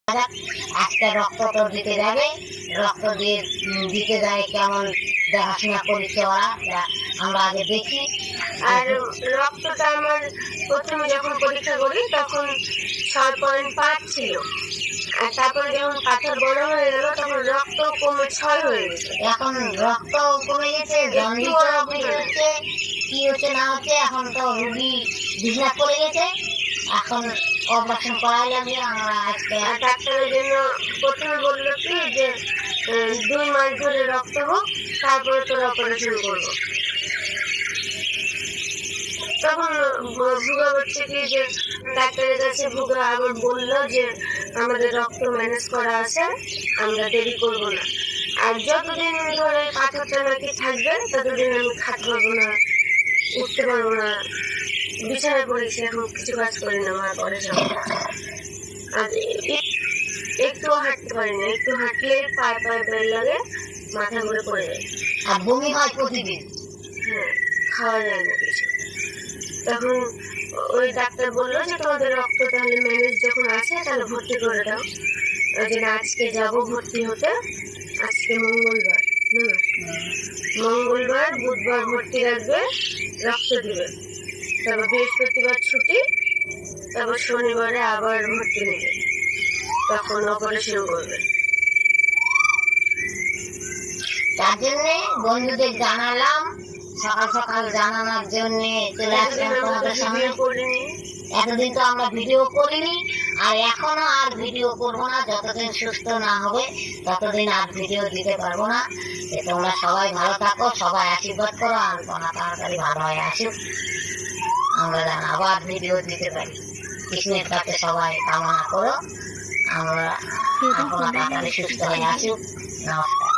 আজকে রক্ত তো দিতে যাবে, রক্ত দিয়ে দিতে যায় কেমন দেখাশোনা করেছে ওরা, আমরা আগে দেখি। আর রক্তটা আমার প্রথমে যখন পরীক্ষা করি তখন 6.5 ছিল, আর তারপরে যখন পাথর বড় হয়ে গেল তখন রক্ত কমে 6 হয়ে গেছে। এখন রক্ত কমে গেছে, হচ্ছে কি হচ্ছে না হচ্ছে, এখন তো রুগী বিছনা পড়ে গেছে, এখন অপারেশন করাই লাগবে। আমরা আজকে ডাক্তারের জন্য প্রথমে বললো কি যে 2 মাস ধরে রক্ত হোক, তারপরে তোর অপারেশন করবো। তখন ভুগা হচ্ছে কি যে ডাক্তারের কাছে ভুগা আবার বললো যে আমাদের রক্ত ম্যানেজ করা আছে, আমরা দেরি করবো না, আর যতদিন ধরে পাথরটা নাকি থাকবে ততদিন আমি খাতে পারবো না, উঠতে পারবো না, বিছানায় পড়েছি, এখন কিছু কাজ করি না আমার পরে সব। আর একটু হাঁটতে পারি না, একটু হাঁটলে পায়ে বের লাগে, মাথা ঘুরে পড়ে যায়, আর বমি হয় প্রতিদিন। হ্যাঁ, খাওয়া যায় না কিছু। তখন ওই ডাক্তার বললো যে তোমাদের রক্ত তাহলে ম্যানেজ যখন আছে তাহলে ভর্তি করে দাও। ওই জন্য আজকে যাবো ভর্তি হতে, আজকে মঙ্গলবার, মঙ্গলবার বুধবার ভর্তি রাখবে, রক্ত দিবে, তারপর বৃহস্পতিবার ছুটি, তারপর শনিবারে আবার ভর্তি নেবে, তখন অপারেশন করবে। তার জন্যে বন্ধুদের জানালাম, সকাল সকাল জানানোর জন্য চলে আসলাম তোমাদের সামনে। এতদিন তো আমরা ভিডিও করিনি, আর এখনো আর ভিডিও করবো না, যতদিন সুস্থ না হবে ততদিন আর ভিডিও দিতে পারবো না। তোমরা সবাই ভালো থাকো, সবাই আশীর্বাদ করো, আর কোনা তাড়াতাড়ি ভালো হয়ে আসুক, আমরা যেন আবার ভিডিও দিতে পারি। কৃষ্ণের কাছে সবাই কামনা করো আমরা তাড়াতাড়ি সুস্থ হয়ে আসুক। নমস্কার।